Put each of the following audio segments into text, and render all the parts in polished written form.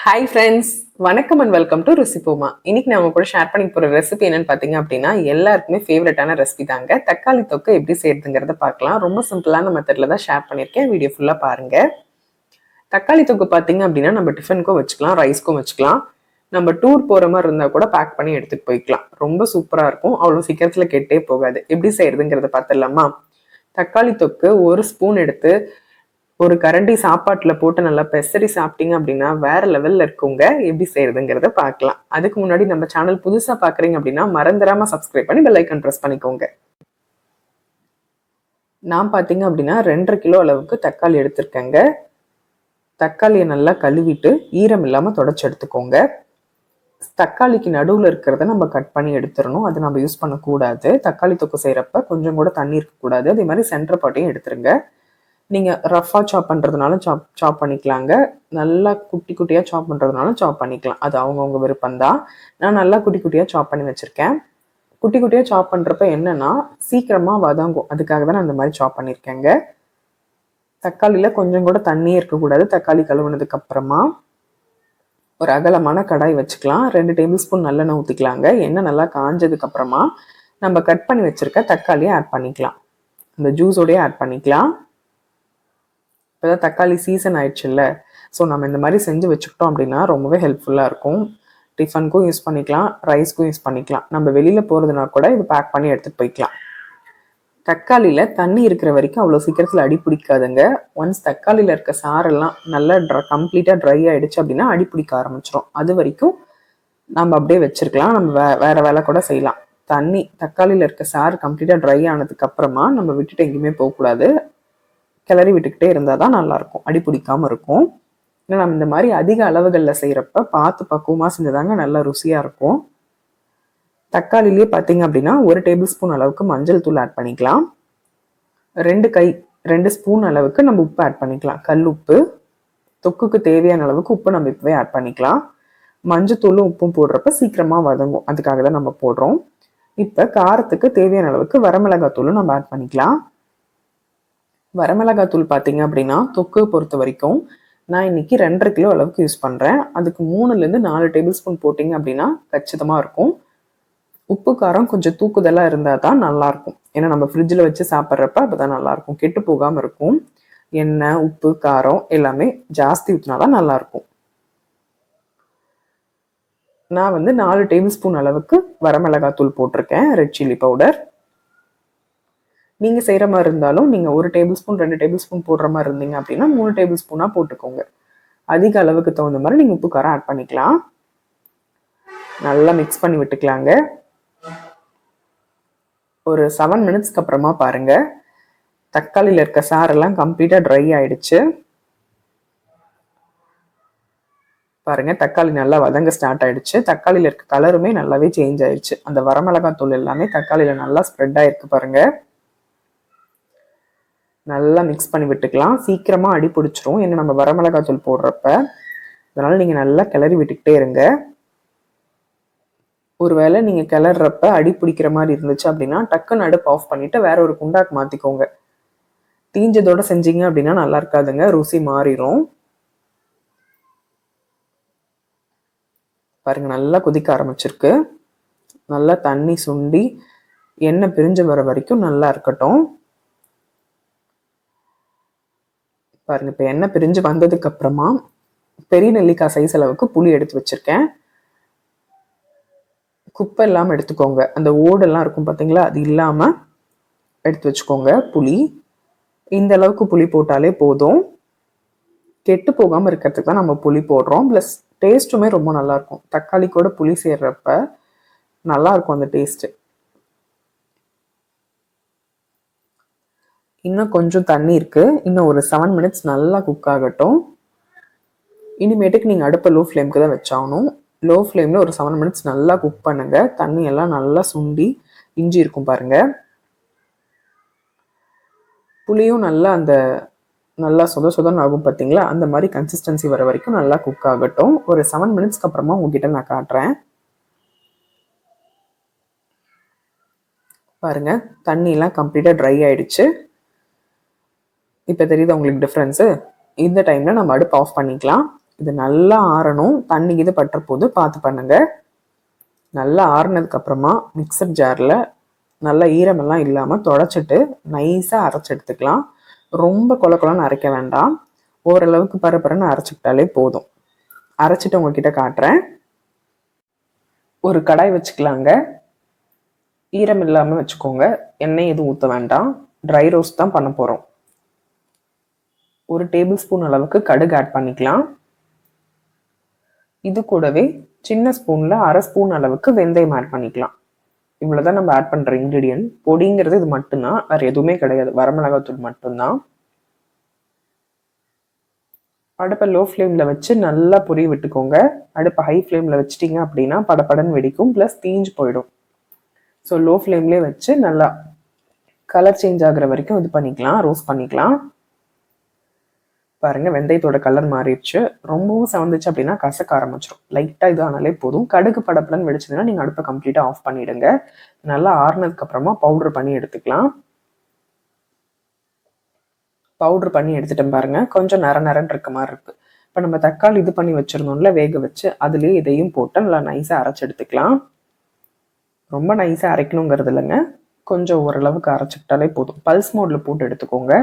Hi friends, வணக்கம் and welcome to ரெசிபோமா. இன்னைக்கு நான் உங்க கூட ஷேர் பண்ணி போற ரெசிபி என்னன்னு பாத்தீங்க அப்படின்னா எல்லாருக்குமே ஃபேவரட்டான ரெசிபி தாங்க. தக்காளி தொக்கு எப்படி செய்யறதுங்கிறத பார்க்கலாம். ரொம்ப சிம்பிளான மெத்தட்ல தான் ஷேர் பண்ணியிருக்கேன். வீடியோ ஃபுல்லா பாருங்க. தக்காளி தொக்கு பாத்தீங்க அப்படின்னா நம்ம டிஃபனுக்கும் வச்சுக்கலாம், ரைஸ்க்கும் வச்சுக்கலாம். நம்ம டூர் போற மாதிரி இருந்தா கூட பேக் பண்ணி எடுத்துட்டு போய்க்கலாம். ரொம்ப சூப்பரா இருக்கும். அவ்வளவு சீக்கிரத்துல கெட்டே போகாது. எப்படி செய்யறதுங்கிறத பார்த்துடலாமா? தக்காளி தொக்கு ஒரு ஸ்பூன் எடுத்து ஒரு கரண்டி சாப்பாட்டுல போட்டு நல்லா பெசரி சாப்பிட்டீங்க அப்படின்னா வேற லெவல்ல இருக்குங்க. எப்படி செய்யறதுங்கிறத பார்க்கலாம். அதுக்கு முன்னாடி நம்ம சேனல் புதுசா பாக்குறீங்க அப்படின்னா மறந்துடாம சப்ஸ்கிரைப் பண்ணி பெல் ஐக்கன் பிரஸ் பண்ணிக்கோங்க. நான் பாத்தீங்க அப்படின்னா 2.5 கிலோ அளவுக்கு தக்காளி எடுத்திருக்கேங்க. தக்காளியை நல்லா கழுவிட்டு ஈரம் இல்லாம தொடச்சு எடுத்துக்கோங்க. தக்காளிக்கு நடுவுல இருக்கிறத நம்ம கட் பண்ணி எடுத்துடணும். அது நம்ம யூஸ் பண்ணக்கூடாது. தக்காளி தொக்கு செய்யறப்ப கொஞ்சம் கூட தண்ணி இருக்கக்கூடாது. அதே மாதிரி சென்டர் பாட்டையும் எடுத்துருங்க. நீங்கள் ரஃபாக சாப் பண்ணுறதுனாலும் சாப் பண்ணிக்கலாங்க. நல்லா குட்டி குட்டியாக சாப் பண்ணுறதுனாலும் சாப் பண்ணிக்கலாம். அது அவங்கவுங்க விருப்பம்தான். நான் நல்லா குட்டி குட்டியாக சாப் பண்ணி வச்சுருக்கேன். குட்டி குட்டியாக சாப் பண்ணுறப்ப என்னென்னா சீக்கிரமாக வதங்கும். அதுக்காக தான் நான் இந்த மாதிரி சாப் பண்ணியிருக்கேங்க. தக்காளியில் கொஞ்சம் கூட தண்ணியே இருக்கக்கூடாது. தக்காளி கழுவுனதுக்கு அப்புறமா ஒரு அகலமான கடாய் வச்சுக்கலாம். 2 டேபிள் ஸ்பூன் நல்லெண்ணெய் ஊற்றிக்கலாங்க. எண்ணெய் நல்லா காஞ்சதுக்கு அப்புறமா நம்ம கட் பண்ணி வச்சுருக்க தக்காளியை ஆட் பண்ணிக்கலாம். இந்த ஜூஸோடய ஆட் பண்ணிக்கலாம். இப்போதான் தக்காளி சீசன் ஆயிடுச்சுல்ல, ஸோ நம்ம இந்த மாதிரி செஞ்சு வச்சுக்கிட்டோம் அப்படின்னா ரொம்பவே ஹெல்ப்ஃபுல்லாக இருக்கும். டிஃபனுக்கும் யூஸ் பண்ணிக்கலாம், ரைஸ்க்கும் யூஸ் பண்ணிக்கலாம். நம்ம வெளியில் போகிறதுனா கூட இது பேக் பண்ணி எடுத்துகிட்டு போய்க்கலாம். தக்காளியில் தண்ணி இருக்கிற வரைக்கும் அவ்வளோ சீக்கிரத்தில் அடி பிடிக்காதுங்க. ஒன்ஸ் தக்காளியில் இருக்க சாரெல்லாம் நல்லா கம்ப்ளீட்டாக ட்ரை ஆகிடுச்சு அப்படின்னா அடி பிடிக்க ஆரம்பிச்சிடும். அது வரைக்கும் நம்ம அப்படியே வச்சுருக்கலாம். நம்ம வேறு வேலை கூட செய்யலாம். தக்காளியில் இருக்க சாறு கம்ப்ளீட்டாக ட்ரை ஆனதுக்கு அப்புறமா நம்ம விட்டுட்டு எங்கேயுமே போகக்கூடாது. கிளறி விட்டுக்கிட்டே இருந்தால் தான் நல்லாயிருக்கும், அடி பிடிக்காமல் இருக்கும். ஏன்னா நம்ம இந்த மாதிரி அதிக அளவுகளில் செய்கிறப்ப பார்த்து பக்குவமாக செஞ்சதாங்க நல்லா ருசியாக இருக்கும். தக்காளிலேயே பார்த்தீங்க அப்படின்னா 1 டேபிள் ஸ்பூன் அளவுக்கு மஞ்சள் தூள் ஆட் பண்ணிக்கலாம். 2 ஸ்பூன் அளவுக்கு நம்ம உப்பு ஆட் பண்ணிக்கலாம். கல் உப்பு. தொக்குக்கு தேவையான அளவுக்கு உப்பு நம்ம இப்போவே ஆட் பண்ணிக்கலாம். மஞ்சத்தூளும் உப்பும் போடுறப்ப சீக்கிரமாக வதங்கும். அதுக்காக தான் நம்ம போடுறோம். இப்போ காரத்துக்கு தேவையான அளவுக்கு வரமிளகாத்தூளும் நம்ம ஆட் பண்ணிக்கலாம். வரமிளகாத்தூள் பார்த்தீங்க அப்படின்னா தொக்கு பொறுத்த வரைக்கும் நான் இன்னைக்கு 2.5 கிலோ அளவுக்கு யூஸ் பண்ணுறேன். அதுக்கு 3லேருந்து 4 டேபிள் ஸ்பூன் போட்டிங்க அப்படின்னா கச்சிதமாக இருக்கும். உப்பு காரம் கொஞ்சம் தூக்குதலாக இருந்தால் தான் நல்லாயிருக்கும். ஏன்னா நம்ம ஃப்ரிட்ஜில் வச்சு சாப்பிட்றப்ப அப்போ தான் நல்லாயிருக்கும், கெட்டு போகாமல் இருக்கும். எண்ணெய், உப்பு, காரம் எல்லாமே ஜாஸ்தி ஊற்றினா தான் நல்லாயிருக்கும். நான் 4 டேபிள் ஸ்பூன் அளவுக்கு வரமிளகாத்தூள் போட்டிருக்கேன், ரெட் சில்லி பவுடர். நீங்கள் செய்கிற மாதிரி இருந்தாலும் நீங்கள் 1 டேபிள் ஸ்பூன் 2 டேபிள் ஸ்பூன் போடுற மாதிரி இருந்தீங்க அப்படின்னா 3 டேபிள் ஸ்பூனாக போட்டுக்கோங்க. அதிக அளவுக்கு தகுந்த மாதிரி நீங்கள் உப்பு காரம் ஆட் பண்ணிக்கலாம். நல்லா மிக்ஸ் பண்ணி விட்டுக்கலாங்க. ஒரு 7 மினிட்ஸ்க்கு அப்புறமா பாருங்கள், தக்காளியில் இருக்க சாரெல்லாம் கம்ப்ளீட்டாக ட்ரை ஆயிடுச்சு. பாருங்கள், தக்காளி நல்லா வதங்க ஸ்டார்ட் ஆயிடுச்சு. தக்காளியில் இருக்க கலருமே நல்லாவே சேஞ்ச் ஆயிடுச்சு. அந்த வரமிளகாத்தூள் எல்லாமே தக்காளியில் நல்லா ஸ்ப்ரெட் ஆயிருக்கு பாருங்கள். நல்லா மிக்ஸ் பண்ணி விட்டுக்கலாம். சீக்கிரமாக அடி பிடிச்சிரும், ஏன்னா நம்ம வரமிளகாத்தூள் போடுறப்ப. அதனால் நீங்கள் நல்லா கிளறி விட்டுக்கிட்டே இருங்க. ஒருவேளை நீங்கள் கிளறப்ப அடி பிடிக்கிற மாதிரி இருந்துச்சு அப்படின்னா டக்குன்னு அடுப்பு ஆஃப் பண்ணிவிட்டு வேற ஒரு குண்டாக்கு மாற்றிக்கோங்க. தீஞ்சதோடு செஞ்சீங்க அப்படின்னா நல்லா இருக்காதுங்க, ருசி மாறிடும். பாருங்க, நல்லா கொதிக்க ஆரம்பிச்சிருக்கு. நல்லா தண்ணி சுண்டி எண்ணெய் பிரிஞ்சு வர வரைக்கும் நல்லா இருக்கட்டும். பாருங்க, இப்போ எண்ணெய் பிரிஞ்சு வந்ததுக்கு அப்புறமா பெரிய நெல்லிக்காய் சைஸ் அளவுக்கு புளி எடுத்து வச்சிருக்கேன். குப்பை இல்லாமல் எடுத்துக்கோங்க. அந்த ஓடெல்லாம் இருக்கும் பார்த்தீங்களா, அது இல்லாமல் எடுத்து வச்சுக்கோங்க. புளி இந்த அளவுக்கு புளி போட்டாலே போதும். கெட்டு போகாமல் இருக்கிறதுக்கு தான் நம்ம புளி போடுறோம். ப்ளஸ் டேஸ்ட்டுமே ரொம்ப நல்லாயிருக்கும். தக்காளி கூட புளி சேர்றப்ப நல்லாயிருக்கும் அந்த டேஸ்ட்டு. இன்னும் கொஞ்சம் தண்ணி இருக்குது. இன்னும் ஒரு 7 மினிட்ஸ் நல்லா குக் ஆகட்டும். இனிமேட்டுக்கு நீங்கள் அடுப்பை லோ ஃப்ளேமுக்கு தான் வச்சாகணும். லோ ஃப்ளேமில் ஒரு 7 மினிட்ஸ் நல்லா குக் பண்ணுங்கள். தண்ணி எல்லாம் நல்லா சுண்டி இஞ்சி இருக்கும் பாருங்கள். புளியும் நல்லா சொதன்னு ஆகும் பார்த்தீங்களா, அந்த மாதிரி கன்சிஸ்டன்சி வர வரைக்கும் நல்லா குக் ஆகட்டும். ஒரு 7 மினிட்ஸ்க்கு அப்புறமா உங்ககிட்ட நான் காட்டுறேன். பாருங்கள், தண்ணியெலாம் கம்ப்ளீட்டாக ட்ரை ஆகிடுச்சு. இப்போ தெரியுது உங்களுக்கு டிஃப்ரென்ஸு. இந்த டைமில் நம்ம அடுப்பு ஆஃப் பண்ணிக்கலாம். இது நல்லா ஆறணும். தண்ணி இது பட்டுற போது பார்த்து பண்ணுங்க. நல்லா ஆறுனதுக்கப்புறமா மிக்சர் ஜாரில் நல்லா ஈரமெல்லாம் இல்லாமல் தொடச்சிட்டு நைஸாக அரைச்சி எடுத்துக்கலாம். ரொம்ப கொல கொலன்னு அரைக்க வேண்டாம். ஓரளவுக்கு பரபரன்னு அரைச்சிக்கிட்டாலே போதும். அரைச்சிட்டு உங்ககிட்ட காட்டுறேன். ஒரு கடாய் வச்சுக்கலாங்க. ஈரம் இல்லாமல் வச்சுக்கோங்க. எண்ணெய் எதுவும் ஊற்ற வேண்டாம். ட்ரை ரோஸ்ட் தான் பண்ண போகிறோம். 1 டேபிள் ஸ்பூன் அளவுக்கு கடுகு ஆட் பண்ணிக்கலாம். இது கூடவே சின்ன ஸ்பூனில் 1/2 ஸ்பூன் அளவுக்கு வெந்தயம் ஆட் பண்ணிக்கலாம். இவ்வளோதான் நம்ம ஆட் பண்ணுற இன்க்ரீடியன்ட். பொடிங்கிறது இது மட்டும்தான், வேறு எதுவுமே கிடையாது. வரமிளகாத்தூள் மட்டும்தான். அடுப்பை லோ ஃப்ளேமில் வச்சு நல்லா பொரிய விட்டுக்கோங்க. அடுப்பை ஹை ஃப்ளேமில் வச்சிட்டிங்க அப்படின்னா படப்படன்னு வெடிக்கும், ப்ளஸ் தீஞ்சு போயிடும். ஸோ லோ ஃப்ளேம்லேயே வச்சு நல்லா கலர் சேஞ்ச் ஆகுற வரைக்கும் இது பண்ணிக்கலாம், ரோஸ்ட் பண்ணிக்கலாம். பாருங்கள், வெந்தயத்தோட கலர் மாறிடுச்சு. ரொம்பவும் செவந்துச்சு அப்படின்னா கசக்க ஆரம்பிச்சிடும். லைட்டாக இது ஆனாலே போதும். கடுகு படப்படன்னு வெடிச்சதுன்னா நீங்கள் அடுப்பை கம்ப்ளீட்டாக ஆஃப் பண்ணிவிடுங்க. நல்லா ஆறுனதுக்கப்புறமா பவுடர் பண்ணி எடுத்துக்கலாம். பவுடர் பண்ணி எடுத்துட்டேன் பாருங்கள். கொஞ்சம் நரன்னு இருக்க மாதிரி இருக்குது. இப்போ நம்ம தக்காளி இது பண்ணி வச்சுருந்தோம்ல, வேக வச்சு, அதுலேயே இதையும் போட்டு நல்லா நைஸாக அரைச்சி எடுத்துக்கலாம். ரொம்ப நைஸாக அரைக்கணுங்கிறது இல்லைங்க, கொஞ்சம் ஓரளவுக்கு அரைச்சிக்கிட்டாலே போதும். பல்ஸ் மோடில் போட்டு எடுத்துக்கோங்க.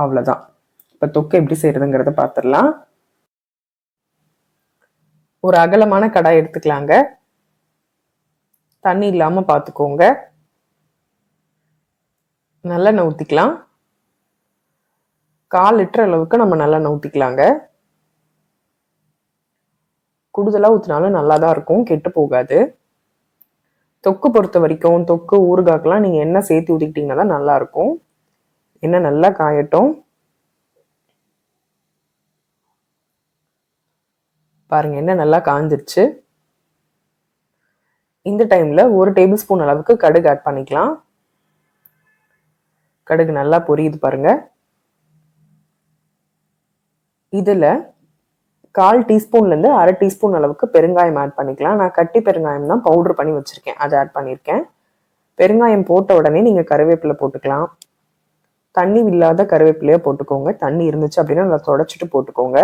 அவ்வளோதான். இப்போ தொக்கு எப்படி செய்கிறதுங்கிறத பார்த்துடலாம். ஒரு அகலமான கடாய் எடுத்துக்கலாங்க. தண்ணி இல்லாமல் பார்த்துக்கோங்க. நல்லெண்ணெய் ஊற்றிக்கலாம். 1/4 லிட்டர் அளவுக்கு நம்ம நல்லெண்ணெய் ஊற்றிக்கலாங்க. கூடுதலாக ஊற்றினாலும் நல்லா தான் இருக்கும், கெட்டு போகாது. தொக்கு பொறுத்த வரைக்கும், தொக்கு ஊறுகாக்கெலாம் நீங்கள் எண்ணெய் சேர்த்து ஊற்றிக்கிட்டிங்கன்னா தான் நல்லாயிருக்கும். எண்ணெய் நல்லா காயட்டும். பாருங்கள், எண்ணெய் நல்லா காஞ்சிருச்சு. இந்த டைமில் 1 டேபிள் ஸ்பூன் அளவுக்கு கடுகு ஆட் பண்ணிக்கலாம். கடுகு நல்லா பொரியுது பாருங்கள். இதில் 1/4 டீஸ்பூன்லேருந்து 1/2 டீஸ்பூன் அளவுக்கு பெருங்காயம் ஆட் பண்ணிக்கலாம். நான் கட்டி பெருங்காயம் தான் பவுடர் பண்ணி வச்சுருக்கேன், அதை ஆட் பண்ணியிருக்கேன். பெருங்காயம் போட்ட உடனே நீங்கள் கருவேப்பிலை போட்டுக்கலாம். தண்ணி இல்லாத கருவேப்பிலையாக போட்டுக்கோங்க. தண்ணி இருந்துச்சு அப்படின்னா நல்லா தொடச்சிட்டு போட்டுக்கோங்க.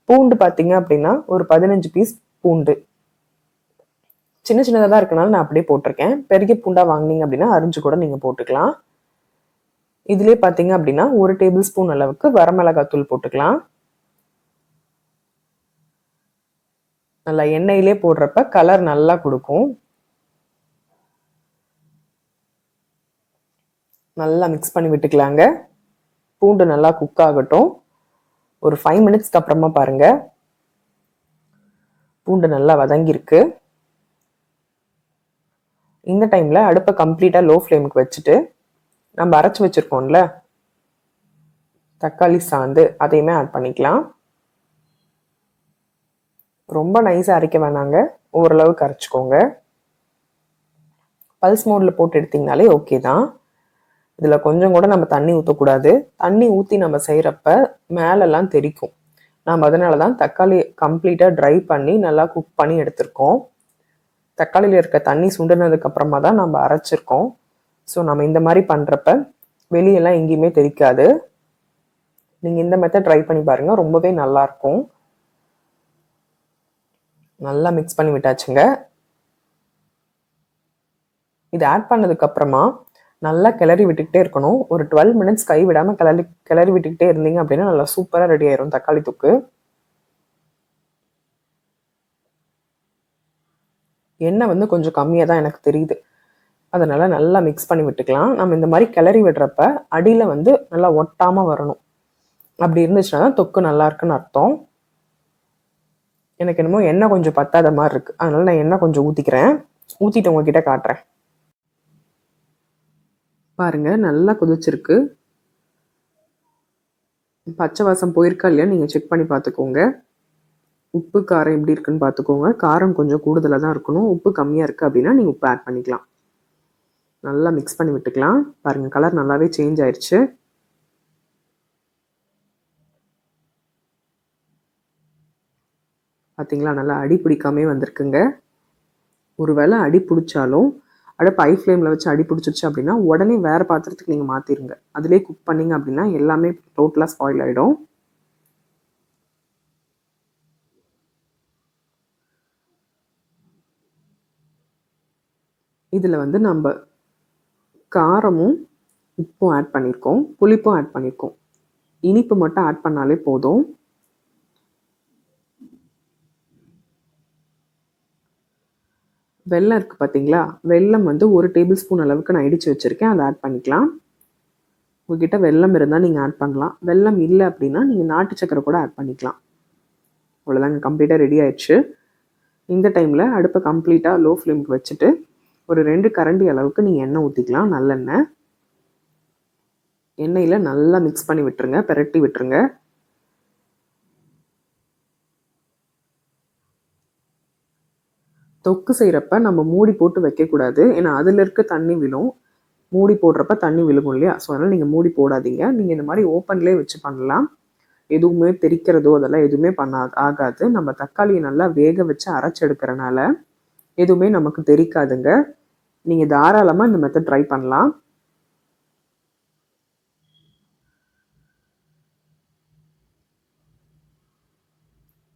பூண்டு பார்த்தீங்க அப்படின்னா ஒரு 15 பீஸ் பூண்டு. சின்ன சின்னதாக தான் இருக்கனால நான் அப்படியே போட்டிருக்கேன். பெரிய பூண்டாக வாங்கினீங்க அப்படின்னா அரிஞ்சு கூட நீங்கள் போட்டுக்கலாம். இதிலே பார்த்தீங்க அப்படின்னா 1 டேபிள் ஸ்பூன் அளவுக்கு வரமிளகாத்தூள் போட்டுக்கலாம். நல்லா எண்ணெயிலே போடுறப்ப கலர் நல்லா கொடுக்கும். நல்லா மிக்ஸ் பண்ணி விட்டுக்கலாங்க. பூண்டு நல்லா குக் ஆகட்டும். ஒரு 5 மினிட்ஸ்க்கு அப்புறமா பாருங்க, பூண்டு நல்லா வதங்கியிருக்கு. இந்த டைம்ல அடுப்பை கம்ப்ளீட்டாக லோ ஃப்ளேமுக்கு வச்சுட்டு நம்ம அரைச்சி வச்சிருக்கோம்ல தக்காளி சாந்து, அதையுமே ஆட் பண்ணிக்கலாம். ரொம்ப நைஸாக அரைக்க வேணாங்க, ஓரளவுக்கு அரைச்சிக்கோங்க. பல்ஸ் மோடில் போட்டு எடுத்திங்கனாலே ஓகே தான். இதில் கொஞ்சம் கூட நம்ம தண்ணி ஊற்றக்கூடாது. தண்ணி ஊற்றி நம்ம செய்கிறப்ப மேலெல்லாம் தெரிக்கும். நம்ம அதனால தான் தக்காளி கம்ப்ளீட்டாக ட்ரை பண்ணி நல்லா குக் பண்ணி எடுத்திருக்கோம். தக்காளியில் இருக்க தண்ணி சுண்டினதுக்கு அப்புறமா தான் நம்ம அரைச்சிருக்கோம். ஸோ நம்ம இந்த மாதிரி பண்ணுறப்ப வெளியெல்லாம் எங்கேயுமே தெரிக்காது. நீங்கள் இந்த மெத்தட் ட்ரை பண்ணி பாருங்கள், ரொம்பவே நல்லாயிருக்கும். நல்லா மிக்ஸ் பண்ணி விட்டாச்சுங்க. இது ஆட் பண்ணதுக்கப்புறமா நல்லா கிளறி விட்டுக்கிட்டே இருக்கணும். ஒரு 12 மினிட்ஸ் கை விடாமல் கிளறி விட்டுக்கிட்டே இருந்தீங்க அப்படின்னா நல்லா சூப்பராக ரெடி ஆயிரும் தக்காளி தொக்கு. எண்ணெய் வந்து கொஞ்சம் கம்மியாக தான் எனக்கு தெரியுது, அதனால நல்லா மிக்ஸ் பண்ணி விட்டுக்கலாம். நம்ம இந்த மாதிரி கிளறி விடுறப்ப அடியில் வந்து நல்லா ஒட்டாமல் வரணும். அப்படி இருந்துச்சுன்னா தான் தொக்கு நல்லா இருக்குன்னு அர்த்தம். எனக்கு என்னமோ எண்ணெய் கொஞ்சம் பத்தாத மாதிரி இருக்குது, அதனால நான் எண்ணெய் கொஞ்சம் ஊற்றிக்கிறேன். ஊற்றிட்டு உங்ககிட்ட காட்டுறேன். பாருங்க, நல்லா கொதிச்சிருக்கு. பச்சை வாசம் போயிருக்கா இல்லையா நீங்கள் செக் பண்ணி பார்த்துக்கோங்க. உப்பு காரம் எப்படி இருக்குன்னு பார்த்துக்கோங்க. காரம் கொஞ்சம் கூடுதலாக தான் இருக்கணும். உப்பு கம்மியாக இருக்குது அப்படின்னா நீங்கள் உப்பு ஆட் பண்ணிக்கலாம். நல்லா மிக்ஸ் பண்ணி விட்டுக்கலாம். பாருங்கள், கலர் நல்லாவே சேஞ்ச் ஆயிடுச்சு. பார்த்தீங்களா, நல்லா அடி பிடிக்காமே வந்திருக்குங்க. ஒருவேளை அடி பிடிச்சாலும் அடுப்பு ஹை ஃப்ளேமில் வச்சு அடி பிடிச்சிருச்சு அப்படின்னா உடனே வேறு பாத்திரத்துக்கு நீங்கள் மாற்றிடுங்க. அதிலே குக் பண்ணிங்க அப்படின்னா எல்லாமே டோட்டலாக ஸ்பாயில் ஆகிடும். இதில் வந்து நம்ம காரமும் உப்பும் ஆட் பண்ணியிருக்கோம், புளிப்பும் ஆட் பண்ணியிருக்கோம். இனிப்பு மட்டும் ஆட் பண்ணாலே போதும். வெல்லம் இருக்குது பார்த்தீங்களா, வெல்லம் வந்து 1 டேபிள் ஸ்பூன் அளவுக்கு நான் இடித்து வச்சுருக்கேன், அதை ஆட் பண்ணிக்கலாம். உங்ககிட்ட வெல்லம் இருந்தால் நீங்கள் ஆட் பண்ணலாம். வெல்லம் இல்லை அப்படின்னா நீங்கள் நாட்டு சக்கரை கூட ஆட் பண்ணிக்கலாம். அவ்வளோதாங்க, கம்ப்ளீட்டாக ரெடி ஆயிடுச்சு. இந்த டைமில் அடுப்பை கம்ப்ளீட்டாக லோ ஃப்ளேமுக்கு வச்சுட்டு ஒரு 2 கரண்டி அளவுக்கு நீங்கள் எண்ணெய் ஊற்றிக்கலாம், நல்லெண்ணெய். எண்ணெயில் நல்லா மிக்ஸ் பண்ணி விட்டுருங்க, பெரட்டி விட்டுருங்க. தொக்கு செய்கிறப்ப நம்ம மூடி போட்டு வைக்கக்கூடாது, ஏன்னா அதில் இருக்க தண்ணி விழும். மூடி போடுறப்ப தண்ணி விழுகும் இல்லையா, ஸோ அதனால் நீங்கள் மூடி போடாதீங்க. நீங்கள் இந்த மாதிரி ஓப்பன்லேயே வச்சு பண்ணலாம். எதுவுமே தெரிக்கிறதோ அதெல்லாம் எதுவுமே ஆகாது. நம்ம தக்காளியை நல்லா வேக வச்சு அரைச்சி எடுக்கிறனால எதுவுமே நமக்கு தெரிக்காதுங்க. நீங்கள் தாராளமாக இந்த மெத்தட் ட்ரை பண்ணலாம்.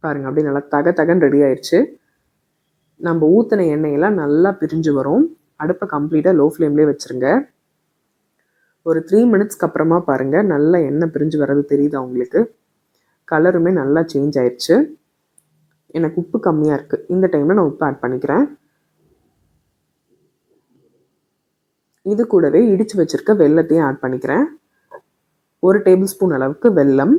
பாருங்கள், அப்படியே நல்லா தகன்னு ரெடி ஆயிடுச்சு. நம்ம ஊற்றின எண்ணெயெல்லாம் நல்லா பிரிஞ்சு வரும். அடுப்பை கம்ப்ளீட்டாக லோ ஃப்ளேம்லேயே வச்சுருங்க. ஒரு 3 மினிட்ஸ்க்கு அப்புறமா பாருங்கள், நல்லா எண்ணெய் பிரிஞ்சு வர்றது தெரியுதா உங்களுக்கு? கலருமே நல்லா சேஞ்ச் ஆயிடுச்சு. எனக்கு உப்பு கம்மியாக இருக்குது, இந்த டைமில் நான் உப்பு ஆட் பண்ணிக்கிறேன். இது கூடவே இடித்து வச்சுருக்க வெல்லத்தையும் ஆட் பண்ணிக்கிறேன். 1 டேபிள் ஸ்பூன் அளவுக்கு வெல்லம்.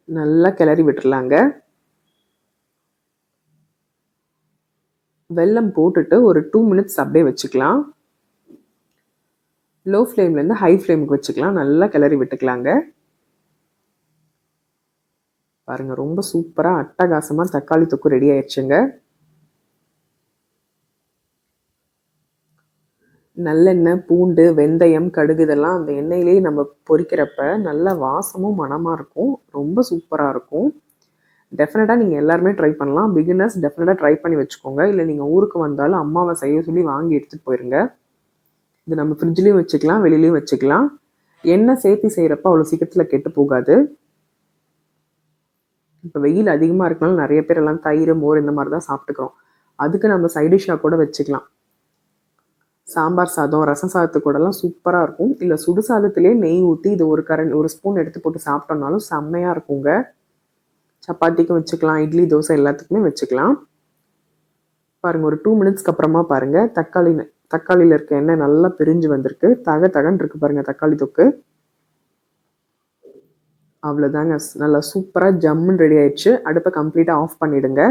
நல்லா கிளறி விட்டுறலாங்க. வெல்லம் போட்டுட்டு ஒரு 2 மினிட்ஸ் அப்படியே வச்சுக்கலாம். லோ ஃப்ளேம்லேருந்து ஹை ஃப்ளேமுக்கு வச்சுக்கலாம், நல்லா கிளறி விட்டுக்கலாங்க. பாருங்கள், ரொம்ப சூப்பராக அட்டகாசமாக தக்காளி தொக்கு ரெடி ஆயிடுச்சுங்க. நல்லெண்ணெய், பூண்டு, வெந்தயம், கடுகு இதெல்லாம் அந்த எண்ணெயிலேயே நம்ம பொரிக்கிறப்ப நல்ல வாசமும் மணமாக இருக்கும், ரொம்ப சூப்பராக இருக்கும். டெஃபினட்டாக நீங்கள் எல்லாருமே ட்ரை பண்ணலாம். பிகினர்ஸ் டெஃபினட்டாக ட்ரை பண்ணி வச்சுக்கோங்க. இல்லை நீங்கள் ஊருக்கு வந்தாலும் அம்மாவை செய்ய சொல்லி வாங்கி எடுத்துகிட்டு போயிருங்க. இது நம்ம ஃப்ரிட்ஜ்லேயும் வச்சுக்கலாம், வெளியிலையும் வச்சுக்கலாம். எண்ணெய் சேர்த்து செய்கிறப்ப அவ்வளோ சீக்கிரத்தில் கெட்டு போகாது. இப்போ வெயில் அதிகமாக இருக்கனால நிறைய பேர் எல்லாம் தயிர், மோர் இந்த மாதிரி தான் சாப்பிட்டுக்கிறோம். அதுக்கு நம்ம சைடிஷ்ஷாக கூட வச்சுக்கலாம். சாம்பார் சாதம், ரசம் சாதத்துக்கு கூடலாம் சூப்பராக இருக்கும். இல்லை சுடு சாதத்திலே நெய் ஊற்றி இது ஒரு ஸ்பூன் எடுத்து போட்டு சாப்பிட்டோம்னாலும் செம்மையாக இருக்குங்க. சப்பாத்திக்கும் வச்சுக்கலாம், இட்லி, தோசை எல்லாத்துக்குமே வச்சுக்கலாம். பாருங்கள், ஒரு 2 மினிட்ஸ்க்கு அப்புறமா பாருங்கள், தக்காளியில் இருக்க எண்ணெய் நல்லா பிரிஞ்சு வந்திருக்கு. தகன்னு இருக்கு பாருங்கள் தக்காளி தொக்கு. அவ்வளோதாங்க, நல்லா சூப்பராக ஜம்முன்னு ரெடி ஆயிடுச்சு. அடுப்பை கம்ப்ளீட்டாக ஆஃப் பண்ணிவிடுங்க.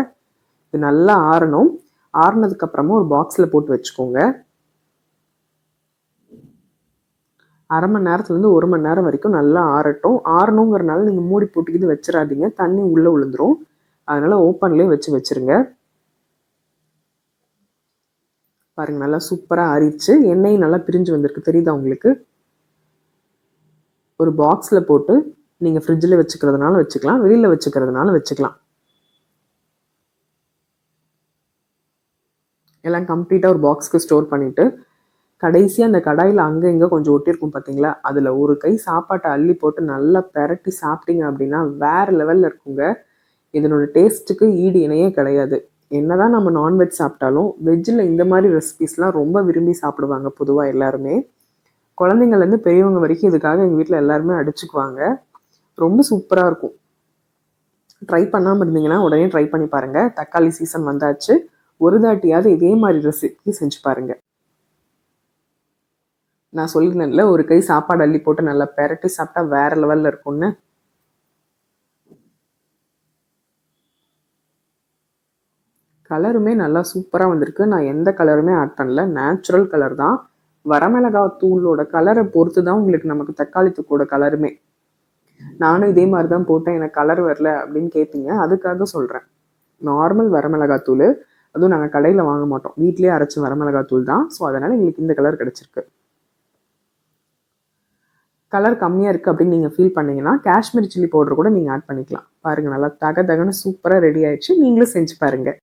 இது நல்லா ஆறணும். ஆறுனதுக்கப்புறமா ஒரு பாக்ஸில் போட்டு வச்சுக்கோங்க. 1/2 மணி நேரத்துலேருந்து 1 மணி நேரம் வரைக்கும் நல்லா ஆறட்டும். ஆறணுங்கிறனால நீங்கள் மூடி போட்டுக்கிட்டு வச்சிடாதீங்க, தண்ணி உள்ளே விழுந்துரும். அதனால் ஓப்பன்லேயே வச்சுருங்க. பாருங்கள், நல்லா சூப்பராக ஆறிடுச்சு. எண்ணெய் நல்லா பிரிஞ்சு வந்திருக்கு, தெரியுதா உங்களுக்கு? ஒரு பாக்ஸில் போட்டு நீங்கள் ஃப்ரிட்ஜில் வச்சுக்கிறதுனால வச்சுக்கலாம், வெளியில் வச்சுக்கிறதுனால வச்சுக்கலாம். எல்லாம் கம்ப்ளீட்டாக ஒரு பாக்ஸ்க்கு ஸ்டோர் பண்ணிவிட்டு கடைசியாக அந்த கடாயில் அங்கே இங்கே கொஞ்சம் ஒட்டியிருக்கும் பார்த்தீங்களா, அதில் ஒரு கை சாப்பாட்டை அள்ளி போட்டு நல்லா பெரட்டி சாப்பிட்டீங்க அப்படின்னா வேறு லெவலில் இருக்குங்க. இதனோட டேஸ்ட்டுக்கு ஈடு இணையே கிடையாது. என்னதான் நம்ம நான்வெஜ் சாப்பிட்டாலும் வெஜ்ஜில் இந்த மாதிரி ரெசிபீஸ்லாம் ரொம்ப விரும்பி சாப்பிடுவாங்க பொதுவாக எல்லாருமே. குழந்தைங்கள்லேருந்து பெரியவங்க வரைக்கும் இதுக்காக எங்கள் வீட்டில் எல்லாருமே அடிச்சுக்குவாங்க. ரொம்ப சூப்பராக இருக்கும். ட்ரை பண்ணாமல் இருந்தீங்கன்னா உடனே ட்ரை பண்ணி பாருங்கள். தக்காளி சீசன் வந்தாச்சு, ஒரு தாட்டியாவது இதே மாதிரி ரெசிபி செஞ்சு பாருங்கள். நான் சொல்லியிருந்தேன்ல, ஒரு கை சாப்பாடு அள்ளி போட்டு நல்லா பெரட்டி சாப்பிட்டா வேறு லெவலில் இருக்கும்னு. கலருமே நல்லா சூப்பராக வந்திருக்கு. நான் எந்த கலருமே ஆட் பண்ணல, நேச்சுரல் கலர் தான். வரமிளகாய் தூளோட கலரை பொறுத்து தான் உங்களுக்கு நமக்கு தக்காளி தொக்கோட கலருமே. நானும் இதே மாதிரி தான் போட்டேன், எனக்கு கலர் வரல அப்படின்னு கேட்பீங்க, அதுக்காக சொல்கிறேன். நார்மல் வரமிளகாய் தூள், அதுவும் நாங்கள் கடையில் வாங்க மாட்டோம், வீட்லேயே அரைச்சி வரமிளகாய் தூள் தான். ஸோ அதனால் எங்களுக்கு இந்த கலர் கிடச்சிருக்கு. கலர் கம்மியாக இருக்குது அப்படின்னு நீங்கள் ஃபீல் பண்ணிங்கன்னா காஷ்மீரி சில்லி பவுடர் கூட நீங்கள் ஆட் பண்ணிக்கலாம். பாருங்கள், நல்லா தகன்னு சூப்பராக ரெடி ஆயிடுச்சு. நீங்களும் செஞ்சு பாருங்கள்.